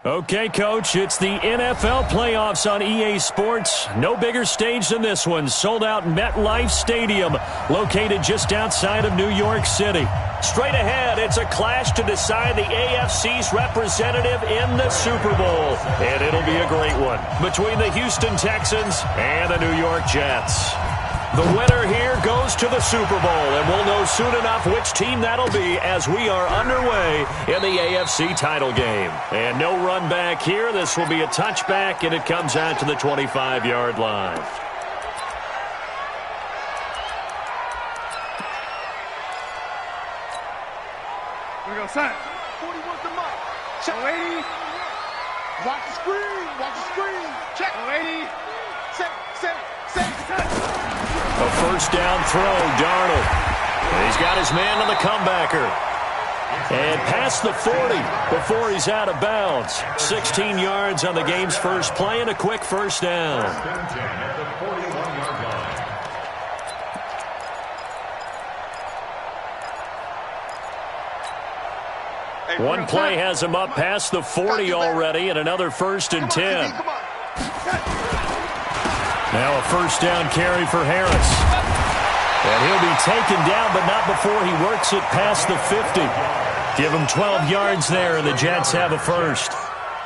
Okay, Coach, it's the NFL playoffs on EA Sports. No bigger stage than this one. Sold out MetLife Stadium, located just outside of New York City. Straight ahead, it's a clash to decide the AFC's representative in the Super Bowl. And it'll be a great one between the Houston Texans and the New York Jets. The winner here goes to the Super Bowl, and we'll know soon enough which team that'll be as we are underway in the AFC title game. And no run back here. This will be a touchback, and it comes out to the 25-yard line. Here we go, son. 41 to Mike. Check. 80. Watch the screen. Watch the screen. Check. 80. Set. A first down throw, Darnold. And he's got his man on the comebacker. And past the 40 before he's out of bounds. 16 yards on the game's first play and a quick first down. One play has him up past the 40 already and another 1st and 10. Now a first down carry for Harris. And he'll be taken down, but not before he works it past the 50. Give him 12 yards there, and the Jets have a first.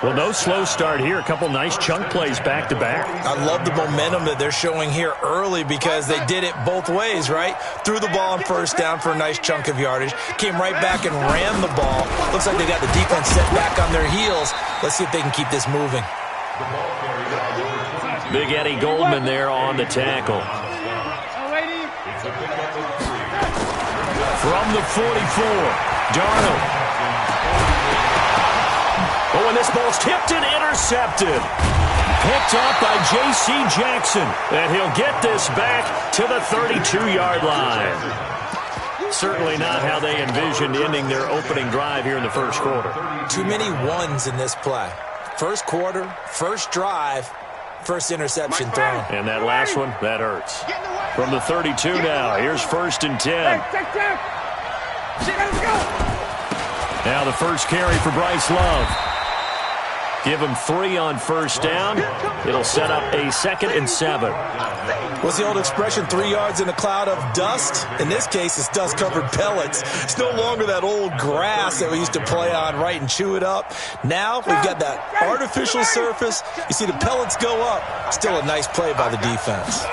Well, no slow start here. A couple nice chunk plays back-to-back. I love the momentum that they're showing here early because they did it both ways, right? Threw the ball on first down for a nice chunk of yardage. Came right back and ran the ball. Looks like they got the defense set back on their heels. Let's see if they can keep this moving. Big Eddie Goldman there on the tackle. From the 44, Darnold. Oh, and this ball's tipped and intercepted. Picked off by J.C. Jackson. And he'll get this back to the 32-yard line. Certainly not how they envisioned ending their opening drive here in the first quarter. Too many ones in this play. First quarter, first drive, first interception thrown. And that last one, that hurts. From the 32 now, here's 1st and 10. Now the first carry for Bryce Love. Give him 3 on first down. It'll set up a 2nd and 7. What's the old expression, 3 yards in a cloud of dust? In this case, it's dust-covered pellets. It's no longer that old grass that we used to play on, right, and chew it up. Now we've got that artificial surface. You see the pellets go up. Still a nice play by the defense.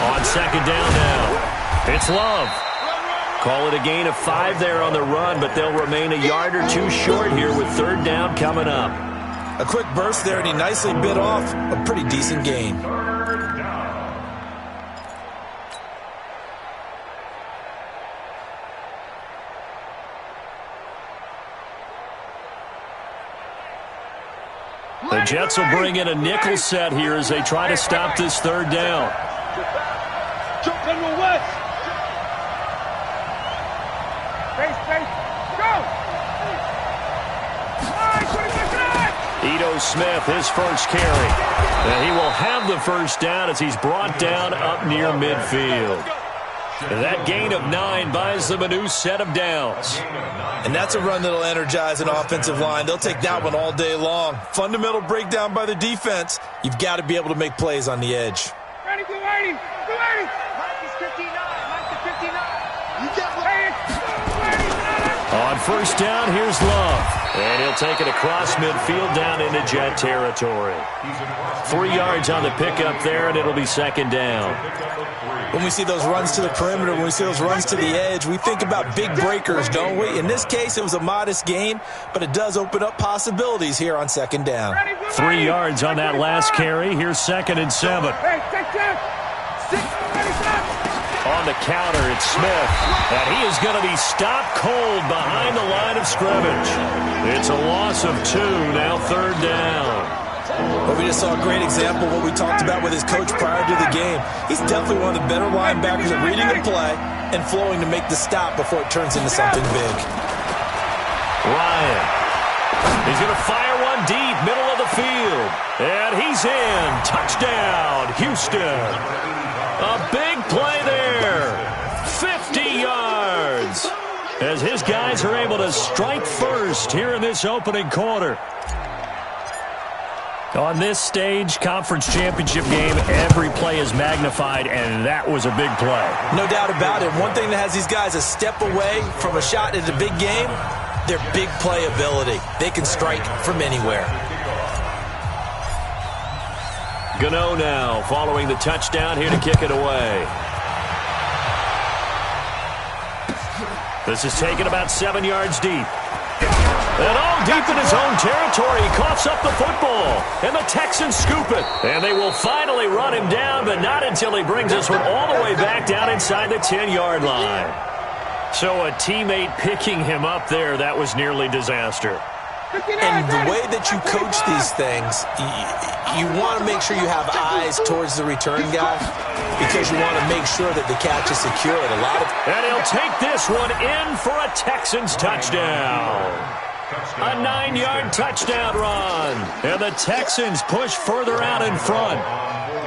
On 2nd down now, it's Love. Call it a gain of 5 there on the run, but they'll remain a yard or 2 short here with 3rd down coming up. A quick burst there, and he nicely bit off a pretty decent gain. The Jets will bring in a nickel set here as they try to stop this 3rd down. Ito Smith, his first carry. And he will have the first down as he's brought down up near midfield. And that gain of 9 buys them a new set of downs. And that's a run that'll energize an offensive line. They'll take that one all day long. Fundamental breakdown by the defense. You've got to be able to make plays on the edge. Ready, go 80. Go 80. Mike is 59. Mike is 59. You got on first down, here's Love. And he'll take it across midfield down into Jet territory. 3 yards on the pickup there, and it'll be 2nd down. When we see those runs to the perimeter, when we see those runs to the edge, we think about big breakers, don't we? In this case, it was a modest gain, but it does open up possibilities here on 2nd down. 3 yards on that last carry. Here's 2nd and 7. On the counter, it's Smith. And he is going to be stopped cold behind the line of scrimmage. It's a loss of 2, now 3rd down. Well, we just saw a great example of what we talked about with his coach prior to the game. He's definitely one of the better linebackers at reading the play and flowing to make the stop before it turns into something big. Ryan. He's going to fire one deep, middle of the field. And he's in. Touchdown, Houston. A big play there. 50 yards. as his guys are able to strike first here in this opening quarter. On this stage, conference championship game, every play is magnified, and that was a big play. No doubt about it. One thing that has these guys a step away from a shot in a big game, their big play ability. They can strike from anywhere. Gano now following the touchdown here to kick it away. This is taken about 7 yards deep. And all deep in his own territory, he coughs up the football. And the Texans scoop it. And they will finally run him down, but not until he brings this one all the way back down inside the 10-yard line. So a teammate picking him up there, that was nearly disaster. And the way that you coach these things, you want to make sure you have eyes towards the return guy because you want to make sure that the catch is secured. And he'll take this one in for a Texans touchdown. A 9-yard touchdown run. And the Texans push further out in front.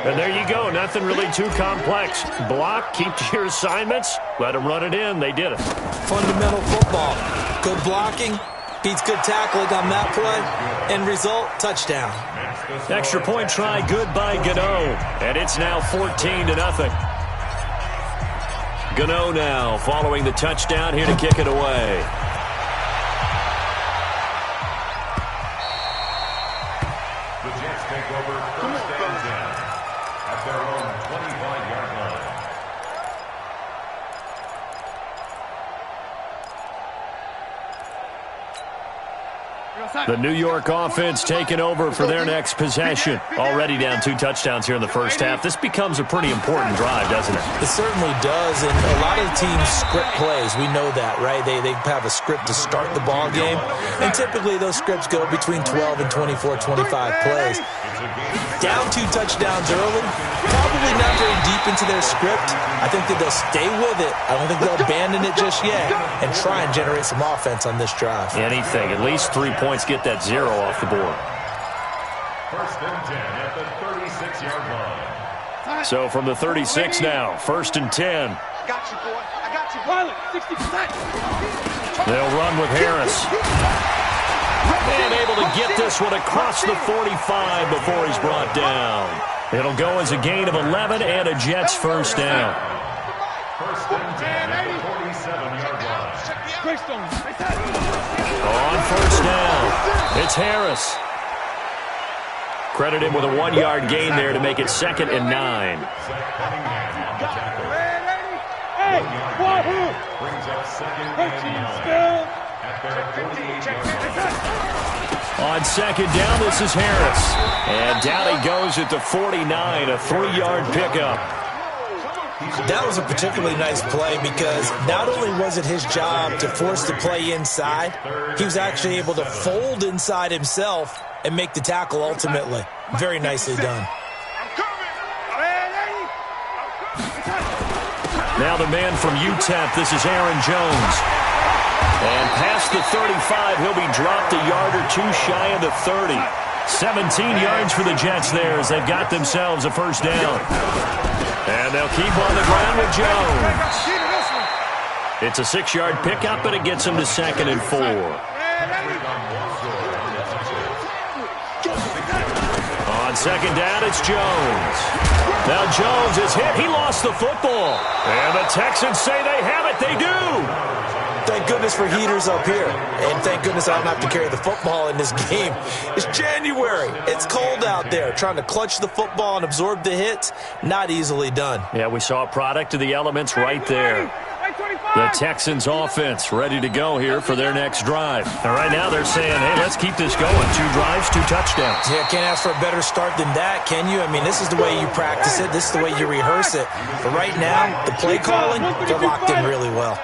And there you go. Nothing really too complex. Block, keep to your assignments, let them run it in. They did it. Fundamental football. Good blocking beats good tackling on that play. End result, touchdown. Extra point try good by Gano. And it's now 14-0. Gano now following the touchdown here to kick it away. The Jets take over first and 10 at their own 25-yard line. The New York offense taking over for their next possession. Already down 2 touchdowns here in the first half. This becomes a pretty important drive, doesn't it? It certainly does, and a lot of the teams script plays. We know that, right? They have a script to start the ball game, and typically those scripts go between 12 and 24, 25 plays. Down 2 touchdowns early, probably not very deep into their script. I think that they'll stay with it. I don't think they'll abandon it just yet and try and generate some offense on this drive. Anything, at least 3 points, get that 0 off the board. First and 10 at the 36-yard line. So from the 36 now, 1st and 10. I got you, boy. I got you. Pilot, 60%. They'll run with Harris. And able to get this one across the 45 before he's brought down. It'll go as a gain of 11 and a Jets first down. First and 10 at the 47-yard line. On first down, it's Harris. Credit him with a 1-yard gain there to make it 2nd and 9. Brings up 2nd and 9 at their 48-yard line. On 2nd down, this is Harris. And down he goes at the 49, a 3-yard pickup. That was a particularly nice play because not only was it his job to force the play inside, he was actually able to fold inside himself and make the tackle ultimately. Very nicely done. Now the man from UTEP, this is Aaron Jones. And past the 35, he'll be dropped a yard or 2 shy of the 30. 17 yards for the Jets there as they've got themselves a first down. And they'll keep on the ground with Jones. It's a 6-yard pickup, but it gets him to 2nd and 4. On 2nd down, it's Jones. Now Jones is hit. He lost the football. And the Texans say they have it. They do. Thank goodness for heaters up here. And thank goodness I don't have to carry the football in this game. It's January. It's cold out there. Trying to clutch the football and absorb the hits, not easily done. Yeah, we saw a product of the elements right there. The Texans offense ready to go here for their next drive. And right now they're saying, hey, let's keep this going. 2 drives, 2 touchdowns. Yeah, can't ask for a better start than that, can you? I mean, this is the way you practice it. This is the way you rehearse it. But right now, the play calling, they're locked in really well.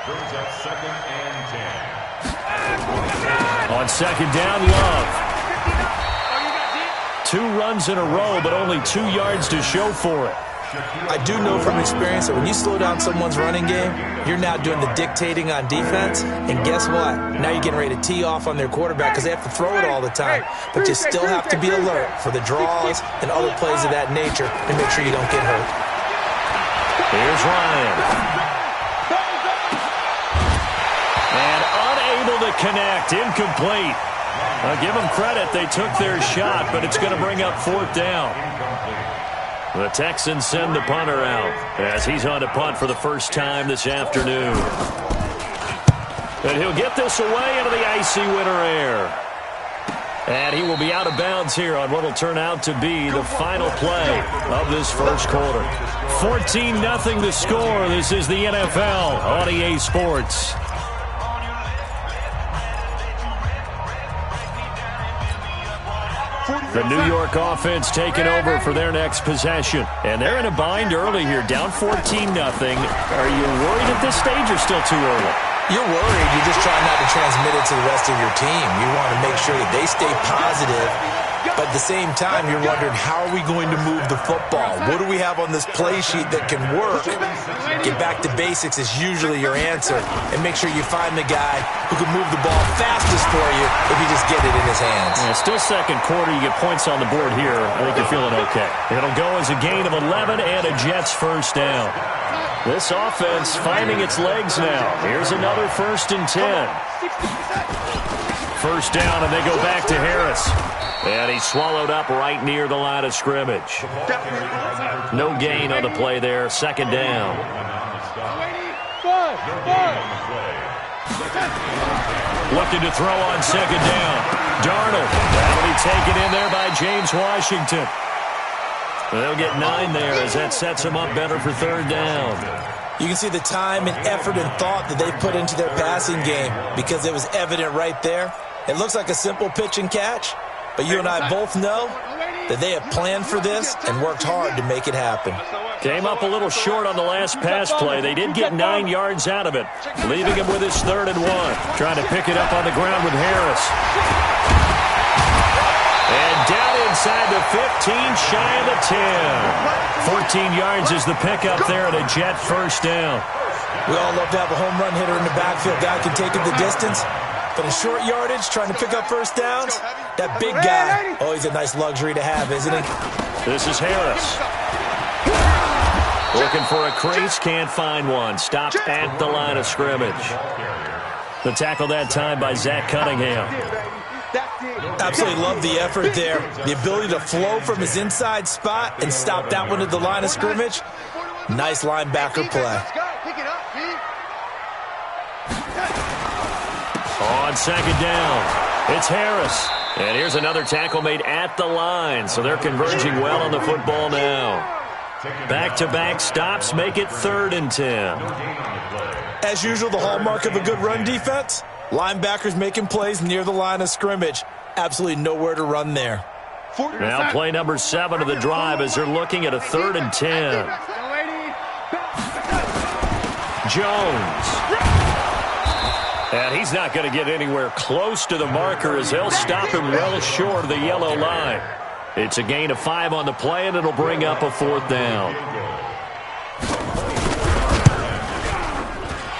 Brings up 2nd and 10. On 2nd down, Love. 2 runs in a row, but only 2 yards to show for it. I do know from experience that when you slow down someone's running game, you're now doing the dictating on defense. And guess what? Now you're getting ready to tee off on their quarterback because they have to throw it all the time. But you still have to be alert for the draws and other plays of that nature to make sure you don't get hurt. Here's Ryan. to connect. Incomplete. I'll give them credit. They took their shot, but it's going to bring up fourth down. The Texans send the punter out as he's on to punt for the first time this afternoon. And he'll get this away into the icy winter air. And he will be out of bounds here on what will turn out to be the final play of this first quarter. 14-0 the score. This is the NFL on EA Sports. The New York offense taking over for their next possession. And they're in a bind early here, down 14-0. Are you worried at this stage or still too early? You're worried. You're just trying not to transmit it to the rest of your team. You want to make sure that they stay positive. But at the same time, you're wondering, how are we going to move the football? What do we have on this play sheet that can work? Get back to basics is usually your answer. And make sure you find the guy who can move the ball fastest for you if you just get it in his hands. Yeah, still second quarter. You get points on the board here. I think you're feeling okay. It'll go as a gain of 11 and a Jets first down. This offense finding its legs now. Here's another 1st and 10. First down, and they go back to Harris. And he's swallowed up right near the line of scrimmage. No gain on the play there. Second down. Looking to throw on second down. Darnold. That'll be taken in there by James Washington. They'll get 9 there as that sets them up better for third down. You can see the time and effort and thought that they put into their passing game because it was evident right there. It looks like a simple pitch and catch, but you and I both know that they have planned for this and worked hard to make it happen. Came up a little short on the last pass play. They did get 9 yards out of it, leaving him with his 3rd and 1. Trying to pick it up on the ground with Harris. And down inside the 15, shy of the 10. 14 yards is the pickup there at a Jet first down. We all love to have a home run hitter in the backfield. Guy can take it the distance. But in short yardage, trying to pick up first downs, that big guy, oh, he's a nice luxury to have, isn't he? This is Harris. Looking for a crease, can't find one. Stopped at the line of scrimmage. The tackle that time by Zach Cunningham. Absolutely love the effort there. The ability to flow from his inside spot and stop that one at the line of scrimmage. Nice linebacker play. On second down, it's Harris. And here's another tackle made at the line, so they're converging well on the football now. Back-to-back stops make it 3rd and 10. As usual, the hallmark of a good run defense, linebackers making plays near the line of scrimmage. Absolutely nowhere to run there. Now play number 7 of the drive as they're looking at a 3rd and 10. Jones. And he's not going to get anywhere close to the marker as they'll stop him well short of the yellow line. It's a gain of 5 on the play, and it'll bring up a 4th down.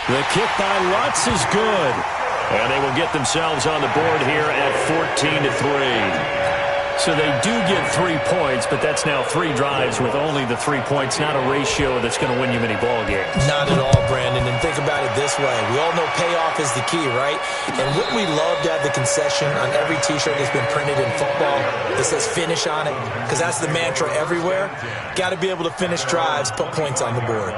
The kick by Lutz is good. And they will get themselves on the board here at 14-3. So they do get 3 points, but that's now 3 drives with only the 3 points, not a ratio that's going to win you many ball games. Not at all, Brandon. And think about it this way. We all know payoff is the key, right? And wouldn't we love to have the concession on every T-shirt that's been printed in football that says finish on it? Because that's the mantra everywhere. Got to be able to finish drives, put points on the board.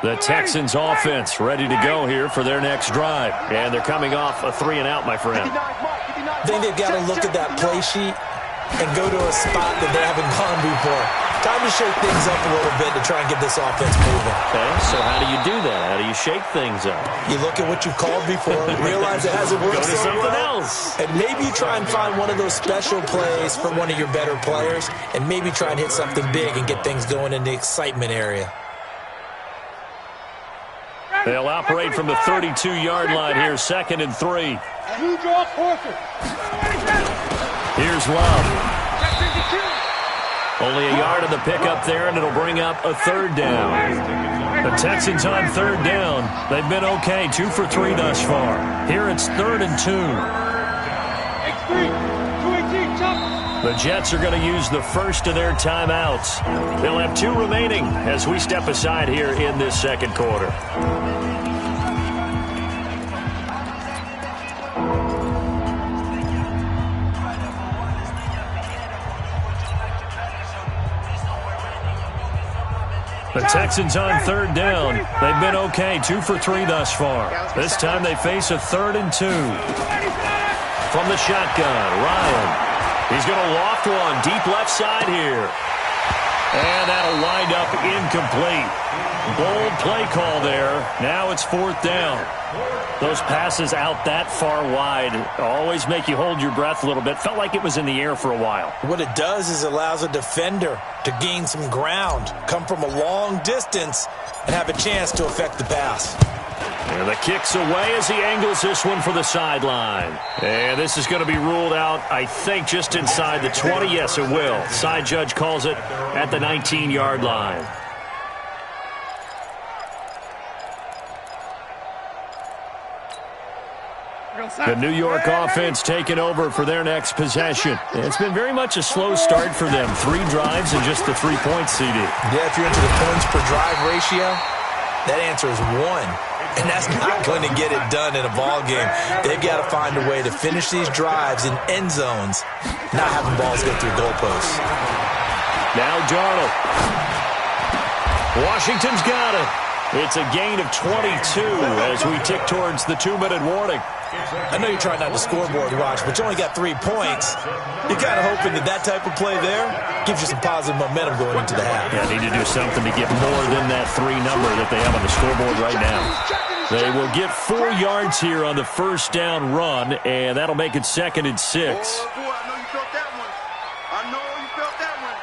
The Texans offense ready to go here for their next drive. And they're coming off a 3-and-out, my friend. I think they've got to look at that play sheet and go to a spot that they haven't gone before. Time to shake things up a little bit to try and get this offense moving. Okay, so how do you do that? How do you shake things up? You look at what you've called before, realize it hasn't worked so something well, else. And maybe you try and find one of those special plays for one of your better players, and maybe try and hit something big and get things going in the excitement area. They'll operate from the 32-yard line here, 2nd and 3. Here's Love. Only a yard of the pickup there, and it'll bring up a 3rd down. The Texans on 3rd down. They've been okay, 2 for 3 thus far. Here it's 3rd and 2. The Jets are going to use the first of their timeouts. They'll have 2 remaining as we step aside here in this second quarter. The Texans on third down. They've been okay, 2 for 3 thus far. This time they face a 3rd and 2. From the shotgun, Ryan. He's going to loft one deep left side here. And that'll wind up incomplete. Bold play call there. Now it's 4th down. Those passes out that far wide always make you hold your breath a little bit. Felt like it was in the air for a while. What it does is it allows a defender to gain some ground, come from a long distance, and have a chance to affect the pass. And the kick's away as he angles this one for the sideline. And this is going to be ruled out, I think, just inside the 20. Yes, it will. Side judge calls it at the 19-yard line. The New York offense taking over for their next possession. It's been very much a slow start for them. 3 drives and just the 3 points, CD. Yeah, if you're into the points per drive ratio, that answer is 1. And that's not going to get it done in a ball game. They've got to find a way to finish these drives in end zones, not having balls go through goalposts. Now Darnold. Washington's got it. It's a gain of 22 as we tick towards the 2-minute warning. I know you're trying not to scoreboard watch, but you only got 3 points. You're kind of hoping that that type of play there gives you some positive momentum going into the half. Yeah, need to do something to get more than that 3 number that they have on the scoreboard right now. They will get 4 yards here on the first down run, and that'll make it 2nd and 6. Oh, boy, I know you felt that one. I know you felt that one.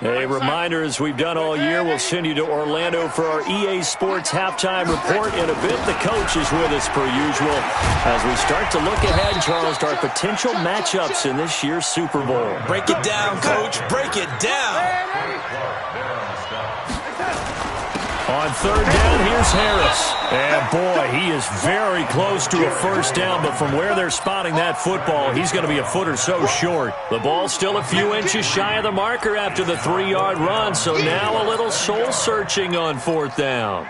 A reminder, as we've done all year, we'll send you to Orlando for our EA Sports halftime report in a bit. The coach is with us per usual as we start to look ahead, Charles, to our potential matchups in this year's Super Bowl. Break it down, Coach. Break it down. On third down, here's Harris. And, boy, he is very close to a first down, but from where they're spotting that football, he's going to be a foot or so short. The ball's still a few inches shy of the marker after the 3-yard run, so now a little soul-searching on 4th down.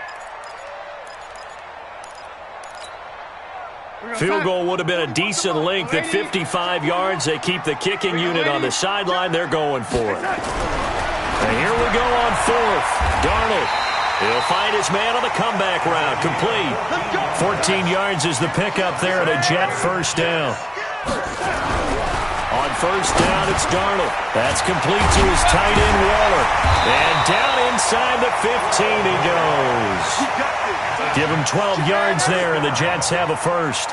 Field goal would have been a decent length at 55 yards. They keep the kicking unit on the sideline. They're going for it. And here we go on 4th. Darnold. He'll find his man on the comeback route. Complete. 14 yards is the pickup there and a Jet first down. On first down, it's Darnold. That's complete to his tight end, Waller. And down inside the 15 he goes. Give him 12 yards there, and the Jets have a first.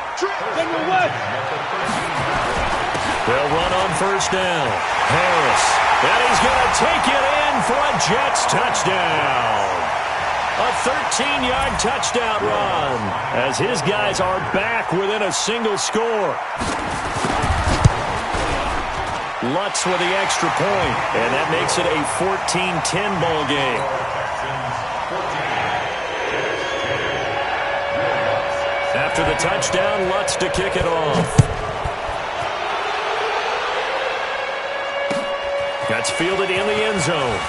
They'll run on first down. Harris. And he's going to take it in for a Jets touchdown. A 13-yard touchdown run as his guys are back within a single score. Lutz with the extra point, and that makes it a 14-10 ball game. After the touchdown, Lutz to kick it off. That's fielded in the end zone.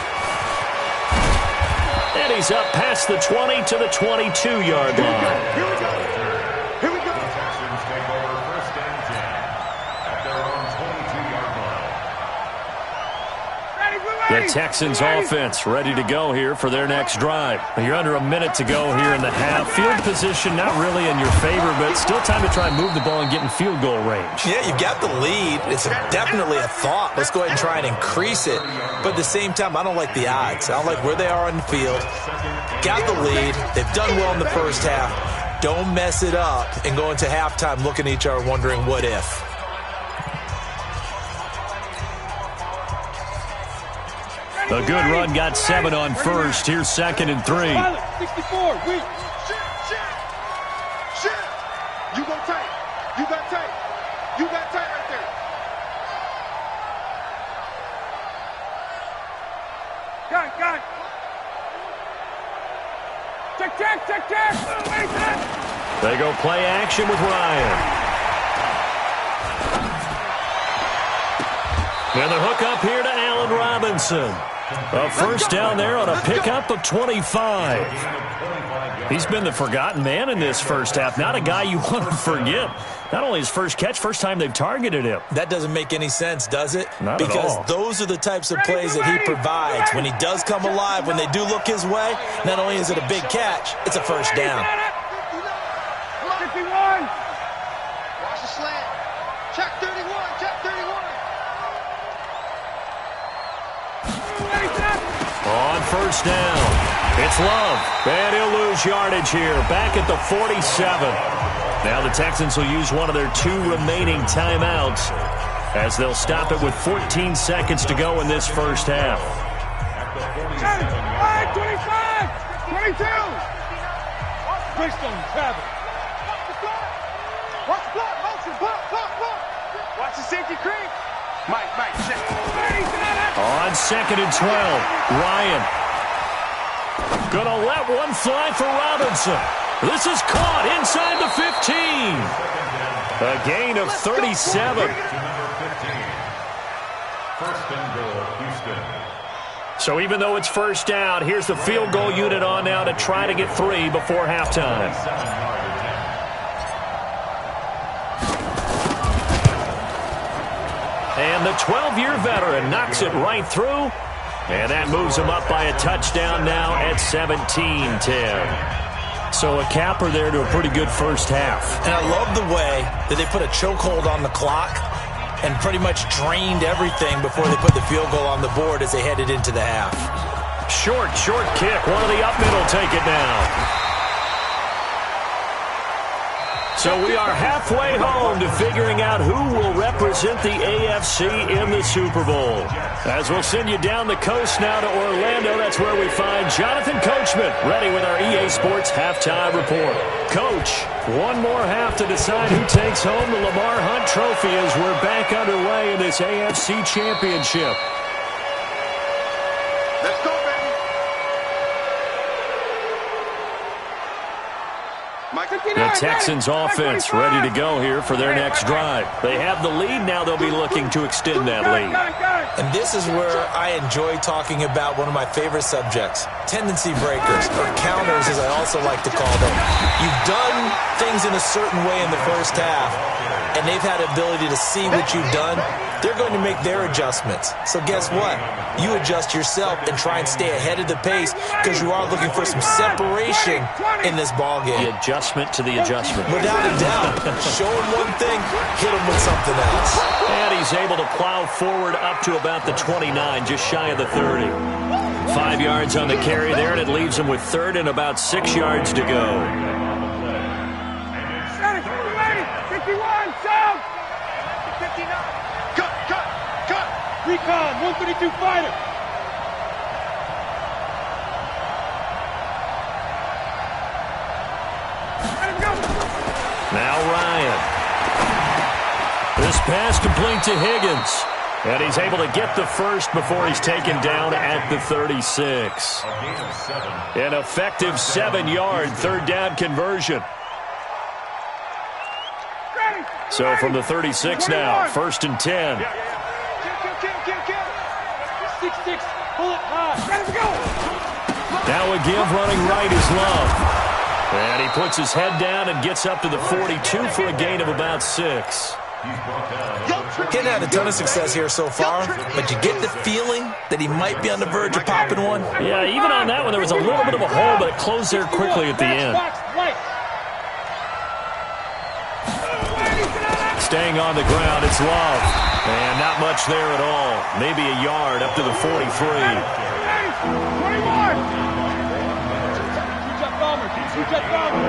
And he's up past the 20 to the 22-yard line. Here we go. Here we go. The Texans take over first and 10 at their own 22-yard line. The Texans offense ready to go here for their next drive. You're under a minute to go here in the half. Field position not really in your favor, but still time to try and move the ball and get in field goal range. Yeah, you've got the lead. It's definitely a thought. Let's go ahead and try and increase it. But at the same time, I don't like the odds. I don't like where they are on the field. Got the lead. They've done well in the first half. Don't mess it up and go into halftime looking at each other wondering what if. A good run got 7 on first. Here's 2nd and 3. 64. Shit. You go tight. You got tight. You got tight right there. Got. Check. They go play action with Ryan. And the hook up here to Allen Robinson. A first down there on a pickup of 25. He's been the forgotten man in this first half. Not a guy you want to forget. Not only his first catch, first time they've targeted him. That doesn't make any sense, does it? Not at all. Because those are the types of plays that he provides. When he does come alive, when they do look his way, not only is it a big catch, it's a first down. 51. Watch the slant. Check 31. Check 31. On first down, it's Love. And he'll lose yardage here. Back at the 47. Now the Texans will use one of their 2 remaining timeouts as they'll stop it with 14 seconds to go in this first half. 25. 22. Bridgestone, travel. Watch the block, motion, block. Watch the safety creep. Mike, check. On 2nd and 12, Ryan. Gonna let one fly for Robinson. This is caught inside the 15. A gain of 37. First and goal, Houston. So even though it's first down, here's the field goal unit on now to try to get 3 before halftime. And the 12-year veteran knocks it right through. And that moves him up by a touchdown now at 17-10. So a capper there to a pretty good first half. And I love the way that they put a chokehold on the clock and pretty much drained everything before they put the field goal on the board as they headed into the half. Short kick. One of the up middle take it down. So we are halfway home to figuring out who will represent the AFC in the Super Bowl. As we'll send you down the coast now to Orlando, that's where we find Jonathan Coachman ready with our EA Sports Halftime Report. Coach, one more half to decide who takes home the Lamar Hunt Trophy as we're back underway in this AFC Championship. Let's go, baby. The Texans offense ready to go here for their next drive. They have the lead. Now they'll be looking to extend that lead. And this is where I enjoy talking about one of my favorite subjects, tendency breakers, or counters as I also like to call them. You've done things in a certain way in the first half, and they've had the ability to see what you've done. They're going to make their adjustments. So guess what? You adjust yourself and try and stay ahead of the pace because you are looking for some separation in this ballgame. The adjustment to the adjustment. Without a doubt. Show him one thing, hit him with something else. And he's able to plow forward up to about the 29, just shy of the 30. 5 yards on the carry there, and it leaves him with 3rd and about 6 yards to go. 51, sound! 59. Cut! Recon, 132 fighter. Let him go. Now Ryan. This pass complete to Higgins. And he's able to get the first before he's taken down at the 36. An effective 7-yard 3rd down conversion. So from the 36 now, 1st and 10. Kill. 6-6, bullet high. Let him go. Now a give running right is Love. And he puts his head down and gets up to the 42 for a gain of about 6. Hadn't had a ton of success here so far, but you get the feeling that he might be on the verge of popping one. Yeah, even on that one, there was a little bit of a hole, but it closed there quickly at the end. Staying on the ground, it's Love. And not much there at all. Maybe a yard up to the 43. 21. Two-jet bomber.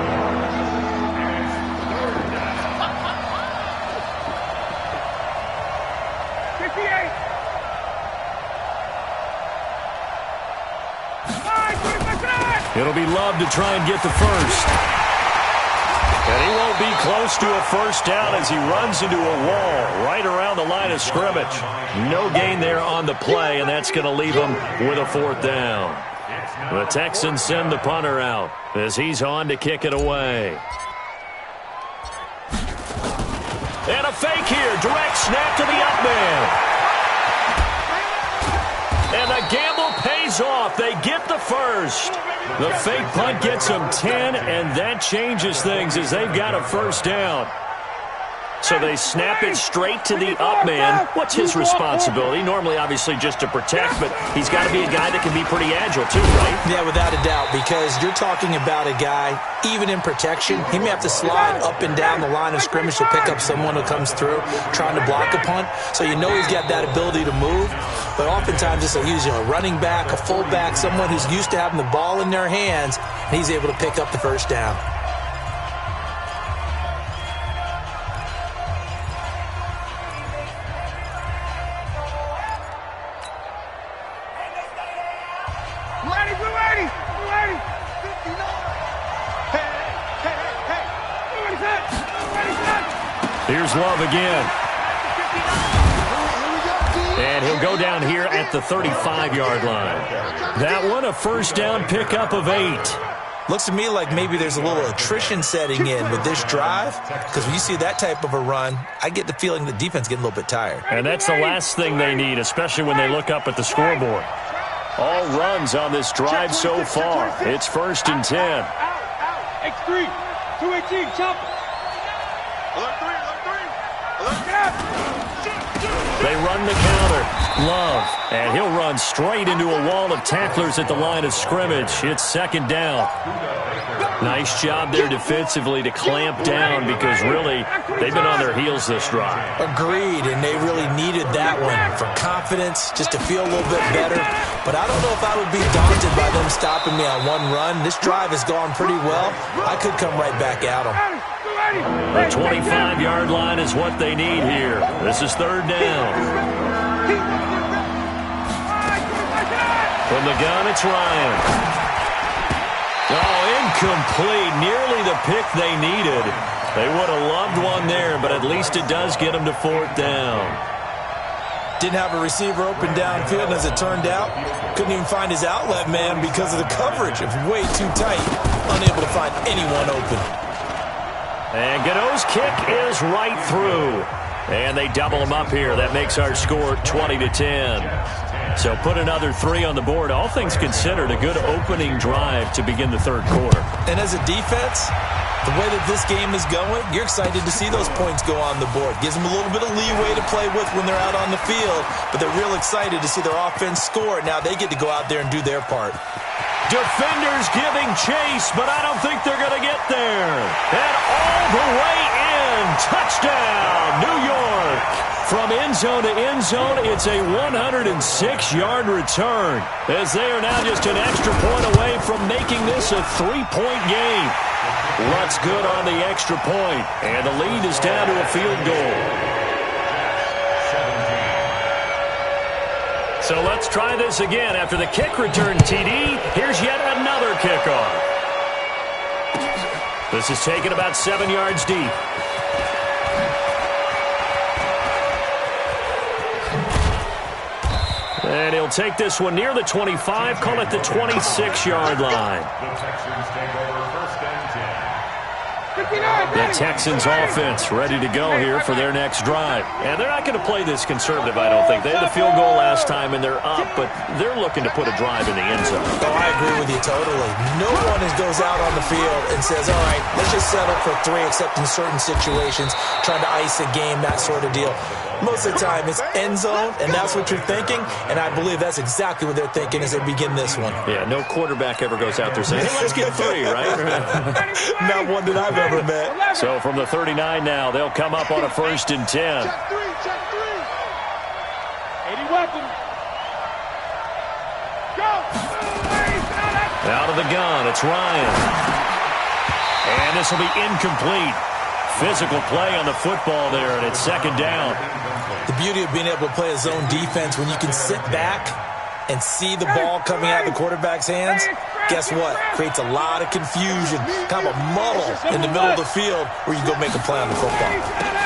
58. It'll be Love to try and get the first. And he won't be close to a first down as he runs into a wall right around the line of scrimmage. No gain there on the play, and that's going to leave him with a 4th down. The Texans send the punter out as he's on to kick it away. And a fake here. Direct snap to the up man. And the gamble pays pays off. They get the first. The fake punt gets them 10, and that changes things as they've got a first down. So they snap it straight to the up man. What's his responsibility? Normally, obviously, just to protect, but he's got to be a guy that can be pretty agile too, right? Yeah, without a doubt, because you're talking about a guy, even in protection, he may have to slide up and down the line of scrimmage to pick up someone who comes through trying to block a punt. So you know he's got that ability to move, but oftentimes it's a running back, a fullback, someone who's used to having the ball in their hands, and he's able to pick up the first down. Here's Love again. And he'll go down here at the 35-yard line. That one, a first down pickup of 8. Looks to me like maybe there's a little attrition setting in with this drive, because when you see that type of a run, I get the feeling the defense getting a little bit tired. And that's the last thing they need, especially when they look up at the scoreboard. All runs on this drive so far. It's 1st and 10. X3, 218, chop. They run the counter. Love. And he'll run straight into a wall of tacklers at the line of scrimmage. It's 2nd down. Nice job there defensively to clamp down, because really they've been on their heels this drive. Agreed, and they really needed that one for confidence, just to feel a little bit better. But I don't know if I would be daunted by them stopping me on one run. This drive has gone pretty well. I could come right back at them. The 25-yard line is what they need here. This is 3rd down. From the gun, it's Ryan. Oh, incomplete. Nearly the pick they needed. They would have loved one there, but at least it does get them to 4th down. Didn't have a receiver open downfield, and as it turned out, couldn't even find his outlet man because of the coverage. It was way too tight. Unable to find anyone open. And Godot's kick is right through. And they double him up here. That makes our score 20-10. So put another 3 on the board. All things considered, a good opening drive to begin the 3rd quarter. And as a defense, the way that this game is going, you're excited to see those points go on the board. Gives them a little bit of leeway to play with when they're out on the field, but they're real excited to see their offense score. Now they get to go out there and do their part. Defenders giving chase, but I don't think they're going to get there. And all the way in. Touchdown, New York. From end zone to end zone, it's a 106-yard return, as they are now just an extra point away from making this a 3-point game. What's good on the extra point, and the lead is down to a field goal. So let's try this again. After the kick return TD, here's yet another kickoff. This is taken about 7 yards deep. And he'll take this one near the 25, call it the 26-yard line. The Texans take over 1st and 10. The Texans offense ready to go here for their next drive. And they're not going to play this conservative, I don't think. They had the field goal last time, and they're up, but they're looking to put a drive in the end zone. Oh, I agree with you totally. No one goes out on the field and says, all right, let's just settle for 3, except in certain situations, trying to ice a game, that sort of deal. Most of the time, it's end zone, and that's what you're thinking, and I believe that's exactly what they're thinking as they begin this one. Yeah, no quarterback ever goes out there saying, hey, let's get 3, right? Not one that I've ever met. So from the 39 now, they'll come up on a 1st and 10. Check 3. 80 weapons. Go. Out of the gun, it's Ryan. And this will be incomplete. Physical play on the football there, and it's 2nd down. The beauty of being able to play a zone defense when you can sit back and see the ball coming out of the quarterback's hands, guess what? Creates a lot of confusion, kind of a muddle in the middle of the field where you go make a play on the football.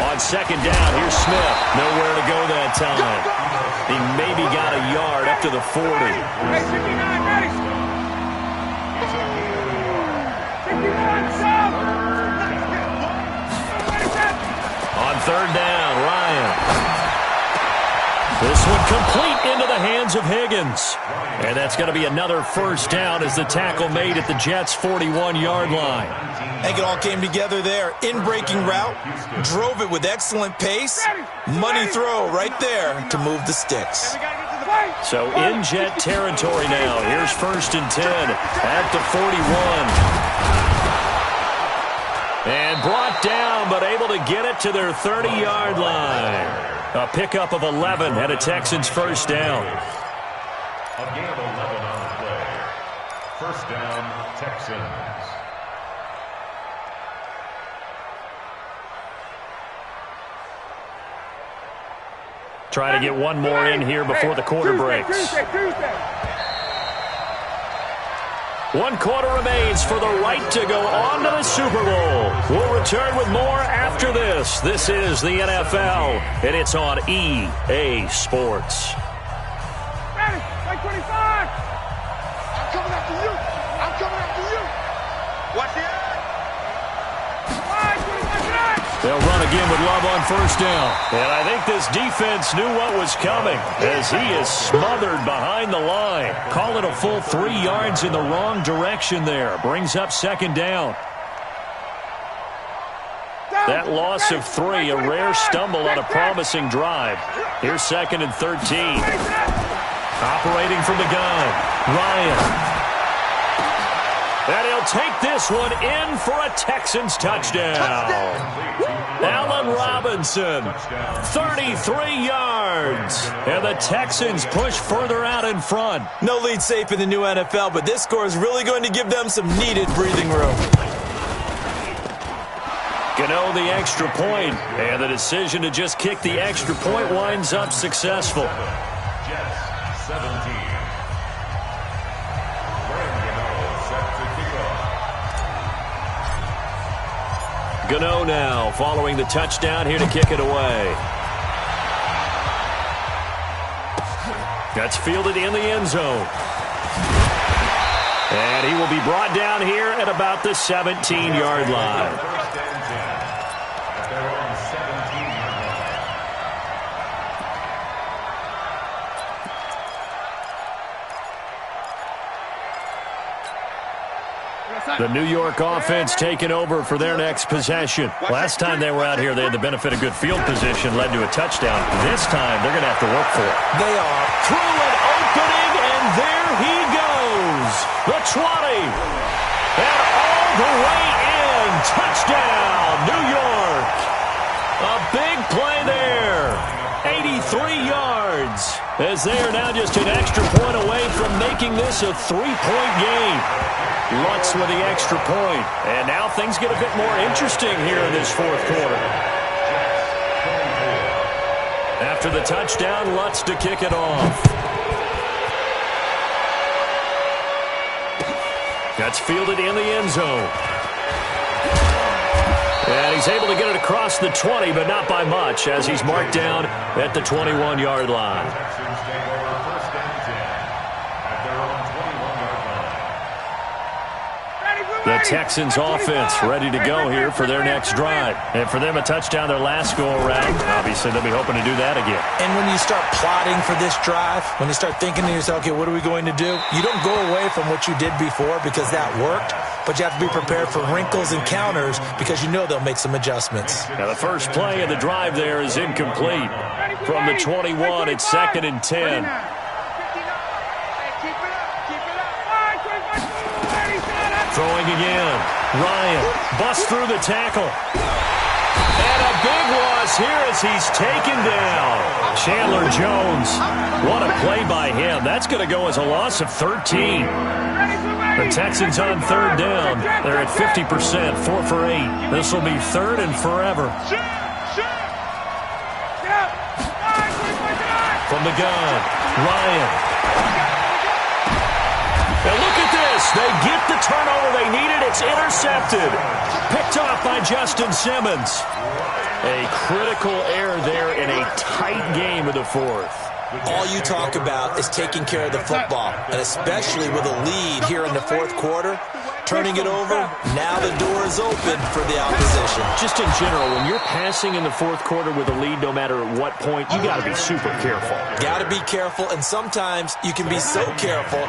On 2nd down, here's Smith. Nowhere to go that time. He maybe got a yard up to the 40. On 3rd down, Ryan. This one complete into the hands of Higgins. And that's going to be another first down as the tackle made at the Jets' 41-yard line. I think it all came together there. In-breaking route, drove it with excellent pace. Money throw right there to move the sticks. So in Jet territory now. Here's 1st and 10 at the 41. And brought down, but able to get it to their 30-yard line. A pickup of 11 and a Texans first down. A gain of 11 on the play. First down, Texans. Try to get one more in here before the quarter breaks. One quarter remains for the right to go on to the Super Bowl. We'll return with more after this. This is the NFL, and it's on EA Sports. Ready, 25. I'm coming after you. I'm coming after you. Watch the eye. 25. They'll run again with Love on first down. And I think this defense knew what was coming as he is smothered behind the line. Call it a full 3 yards in the wrong direction there. Brings up second down. That loss of 3, a rare stumble on a promising drive. Here's 2nd and 13. Operating from the gun, Ryan. And he'll take this one in for a Texans touchdown. Allen Robinson, 33 yards. And the Texans push further out in front. No lead safe in the new NFL, but this score is really going to give them some needed breathing room. Gano the extra point, and the decision to just kick the extra point winds up successful. Jets 17. Gano now following the touchdown here to kick it away. That's fielded in the end zone. And he will be brought down here at about the 17-yard line. First and 10 at their own 17-yard line. The New York offense taking over for their next possession. Last time they were out here, they had the benefit of good field position, led to a touchdown. This time, they're going to have to work for it. They are. Through an opening, and there he goes. The 20. And all the way in. Touchdown, New York. A big play there. 83 yards. As they are now just an extra point away from making this a 3-point game. Lutz with the extra point. And now things get a bit more interesting here in this fourth quarter. After the touchdown, Lutz to kick it off. That's fielded in the end zone. And he's able to get it across the 20, but not by much, as he's marked down at the 21-yard line. Texans take over first and 10 at their own 21-yard line. The Texans offense ready to go here for their next drive. And for them, a touchdown their last go-around. Obviously, they'll be hoping to do that again. And when you start plotting for this drive, when you start thinking to yourself, okay, what are we going to do? You don't go away from what you did before because that worked, but you have to be prepared for wrinkles and counters because you know they'll make some adjustments. Now, the first play of the drive there is incomplete. From the 21, it's 2nd and 10. Throwing again. Ryan busts through the tackle. And a big loss here as he's taken down. Chandler Jones. What a play by him. That's going to go as a loss of 13. The Texans on third down. They're at 50%, 4 for 8. This will be 3rd and forever. From the gun, Ryan. And look at this. They get the turnover they needed. It's intercepted. Picked off by Justin Simmons. A critical error there in a tight game of the fourth. All you talk about is taking care of the football, and especially with a lead here in the fourth quarter, turning it over. Now the door is open for the opposition. Just in general, when you're passing in the fourth quarter with a lead, no matter at what point, you got to be super careful. Got to be careful, and sometimes you can be so careful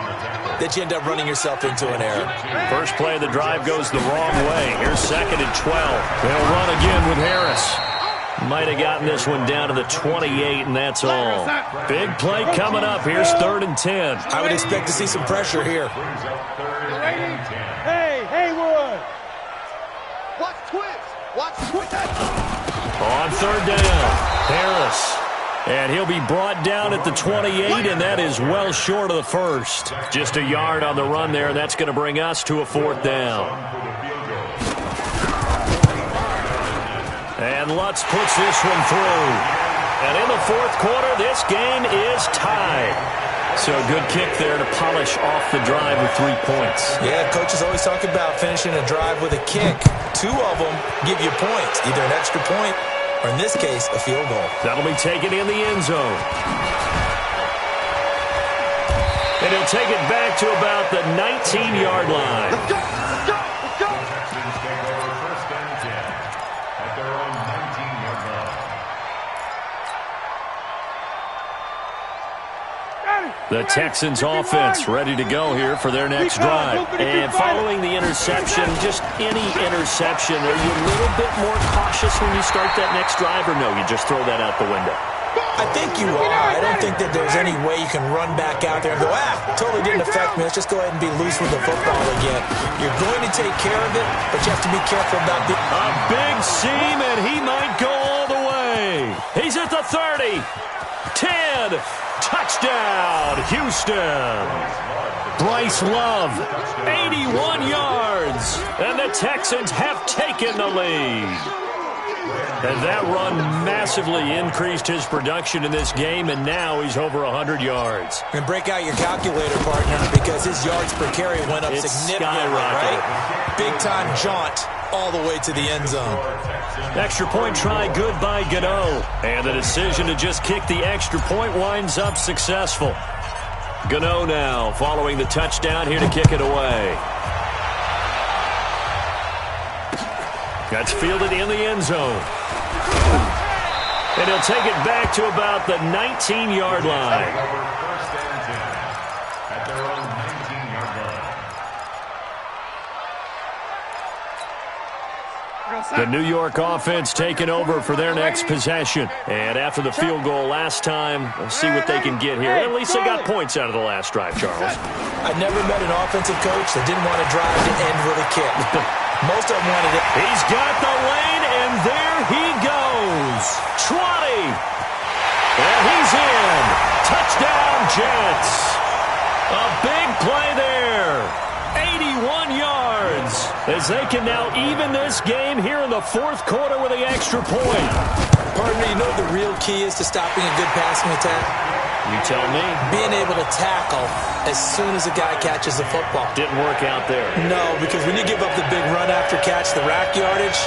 that you end up running yourself into an error. First play of the drive goes the wrong way. Here's 2nd and 12. They'll run again with Harris. Might have gotten this one down to the 28, and that's all. Big play coming up. Here's 3rd and 10. I would expect to see some pressure here. Hey, Haywood. Watch twist. Watch twist. On 3rd down, Harris. And he'll be brought down at the 28, and that is well short of the first. Just a yard on the run there, and that's going to bring us to a 4th down. And Lutz puts this one through. And in the fourth quarter, this game is tied. So a good kick there to polish off the drive with 3 points. Yeah, coaches always talk about finishing a drive with a kick. 2 of them give you points, either an extra point or, in this case, a field goal. That'll be taken in the end zone. And he'll take it back to about the 19-yard line. Let's go. Let's go. Let's go. Texans take over 1st and 10 at their own 19-yard line. The Texans offense ready to go here for their next drive. And following the interception, just any interception, are you a little bit more cautious when you start that next drive, or no, you just throw that out the window? I think you are. I don't think that there's any way you can run back out there and go, totally didn't affect me. Let's just go ahead and be loose with the football again. You're going to take care of it, but you have to be careful about the... A big seam, and he might go all the way. He's at the 30. 10. Touchdown, Houston. Bryce Love, 81 yards. And the Texans have taken the lead. And that run massively increased his production in this game, and now he's over 100 yards. And break out your calculator, partner, because his yards per carry went up significantly, right? Big-time jaunt all the way to the end zone. Extra point try good by Gano. And the decision to just kick the extra point winds up successful. Gano now following the touchdown here to kick it away. That's fielded in the end zone. And he'll take it back to about the 19-yard line. First and 10 at their own 19-yard line. The New York offense taking over for their next possession. And after the field goal last time, we'll see what they can get here. At least they got points out of the last drive, Charles. I never met an offensive coach that didn't want to drive to end with a kick. Most of them wanted it. He's got the lane, and there he goes. 20. And he's in. Touchdown, Jets. A big play there. 81 yards. As they can now even this game here in the fourth quarter with the extra point. Partner, you know what the real key is to stopping a good passing attack? You tell me. Being able to tackle as soon as a guy catches the football. Didn't work out there. No, because when you give up the big run after catch, the rack yardage,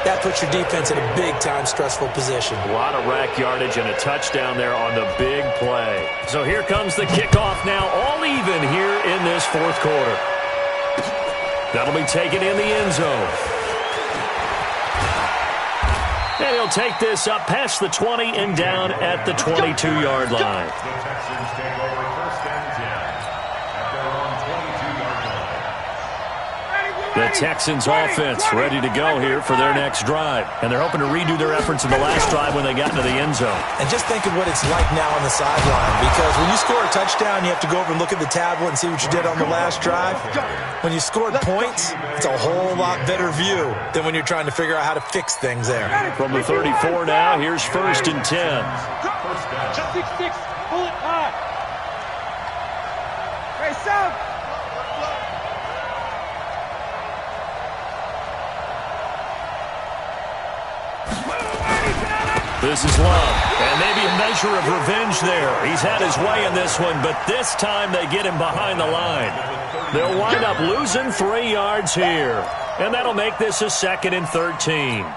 that puts your defense in a big-time stressful position. A lot of rack yardage and a touchdown there on the big play. So here comes the kickoff now, all even here in this fourth quarter. That'll be taken in the end zone. And he'll take this up past the 20 and down at the 22-yard line. The Texans take over 1st and 10 at their own 22-yard line. The Texans offense ready to go here for their next drive. And they're hoping to redo their efforts in the last drive when they got into the end zone. And just think of what it's like now on the sideline, because when you score a touchdown, you have to go over and look at the tablet and see what you did on the last drive. When you scored points, it's a whole lot better view than when you're trying to figure out how to fix things there. From the 34 now, here's 1st and 10. Just 6-6. Pull it high. Hey, Sam. This is Love, and maybe a measure of revenge there. He's had his way in this one, but this time they get him behind the line. They'll wind up losing 3 yards here, and that'll make this a 2nd and 13.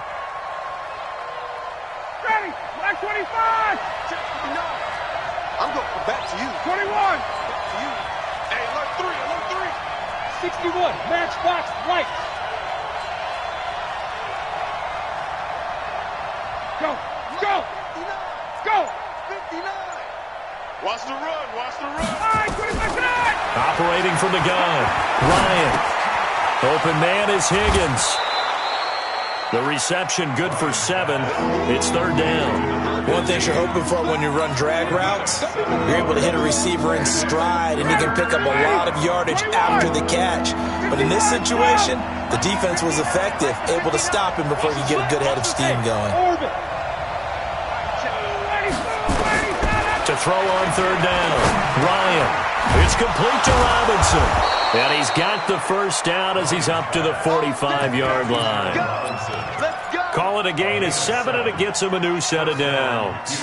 Ready. Black 25. I'm going back to you. 21. Back to you. Hey, alert 3. Alert 3. 61, matchbox lights. Go, go, go. 59. Watch the run, watch the run. All right, 25. Operating from the gun, Ryan. Open man is Higgins. The reception good for 7. It's 3rd down. One thing you're hoping for when you run drag routes, you're able to hit a receiver in stride, and you can pick up a lot of yardage after the catch. But in this situation, the defense was effective, able to stop him before he could get a good head of steam going. To throw on 3rd down, Ryan. It's complete to Robinson. And he's got the first down as he's up to the 45-yard line. Call it a gain of 7, and it gets him a new set of downs.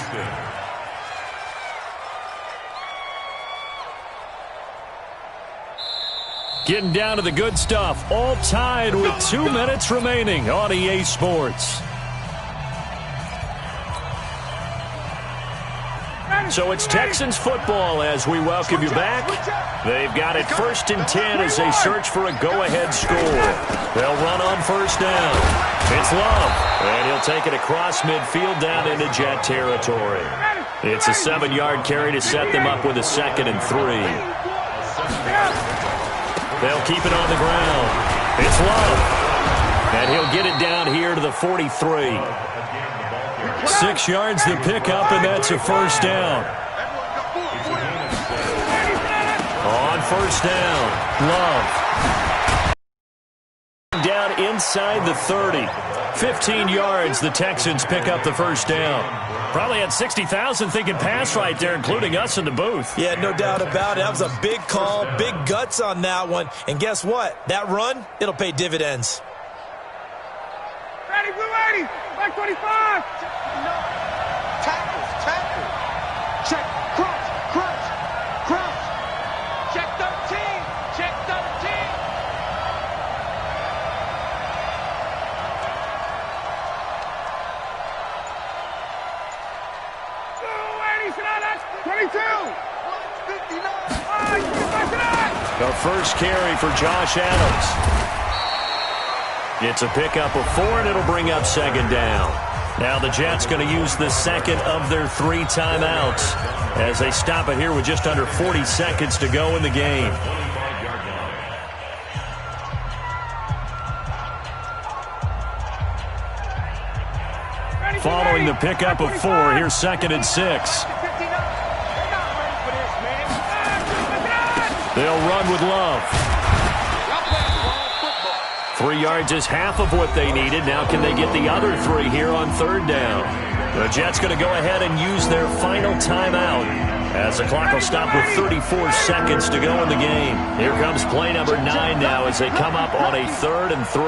Getting down to the good stuff. All tied with 2 minutes remaining on EA Sports. So it's Texans football as we welcome you back. They've got it 1st and 10 as they search for a go-ahead score. They'll run on 1st down. It's Love, and he'll take it across midfield down into Jet territory. It's a 7-yard carry to set them up with a 2nd and 3. They'll keep it on the ground. It's Love, and he'll get it down here to the 43. 6 yards to pick up, and that's a 1st down. On 1st down, Love. Down inside the 30. 15 yards, the Texans pick up the 1st down. Probably had 60,000 thinking pass right there, including us in the booth. Yeah, no doubt about it. That was a big call, big guts on that one. And guess what? That run, it'll pay dividends. Ready, blue 80, back 25. Tackles, tackle. Check, crunch, crunch, crunch. Check 13, check 13. Blue 80, that's 22. 59. The first carry for Josh Adams. It's a pickup of 4, and it'll bring up 2nd down. Now the Jets going to use the 2nd of their 3 timeouts as they stop it here with just under 40 seconds to go in the game. Following the pickup of 4, here's 2nd and 6. They'll run with Love. 3 yards is half of what they needed. Now can they get the other 3 here on 3rd down? The Jets going to go ahead and use their final timeout as the clock will stop with 34 seconds to go in the game. Here comes play number 9 now as they come up on a 3rd and 3.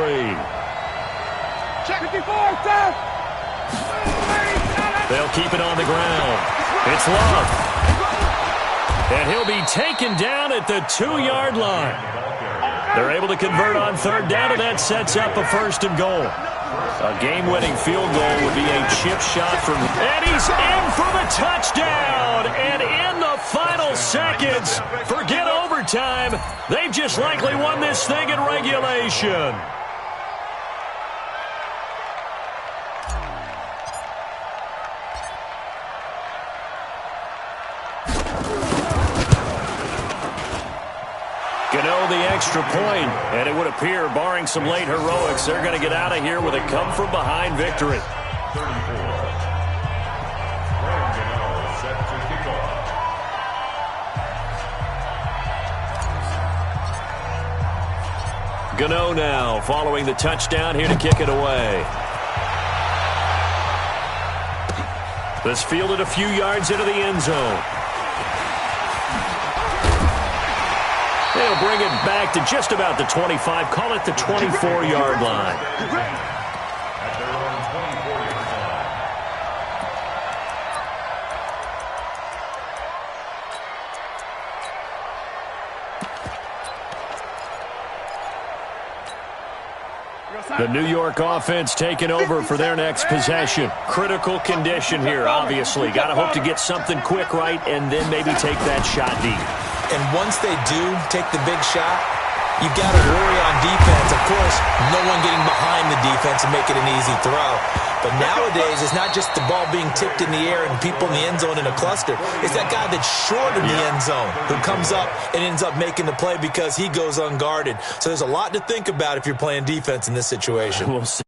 They'll keep it on the ground. It's Love. And he'll be taken down at the 2-yard line. They're able to convert on 3rd down, and that sets up a 1st and goal. A game-winning field goal would be a chip shot from... And he's in for the touchdown! And in the final seconds, forget overtime. They've just likely won this thing in regulation. The extra point, and it would appear, barring some late heroics, they're going to get out of here with a come-from-behind victory. 34. Set to kick off. Gano now following the touchdown here to kick it away. This fielded a few yards into the end zone. They'll bring it back to just about the 25, call it the 24-yard line. At their own 24-yard line. The New York offense taking over for their next possession. Critical condition here, obviously. Got to hope to get something quick right and then maybe take that shot deep. And once they do take the big shot, you've got to worry on defense. Of course, no one getting behind the defense and making an easy throw. But nowadays, it's not just the ball being tipped in the air and people in the end zone in a cluster. It's that guy that's short of the end zone who comes up and ends up making the play because he goes unguarded. So there's a lot to think about if you're playing defense in this situation. We'll see.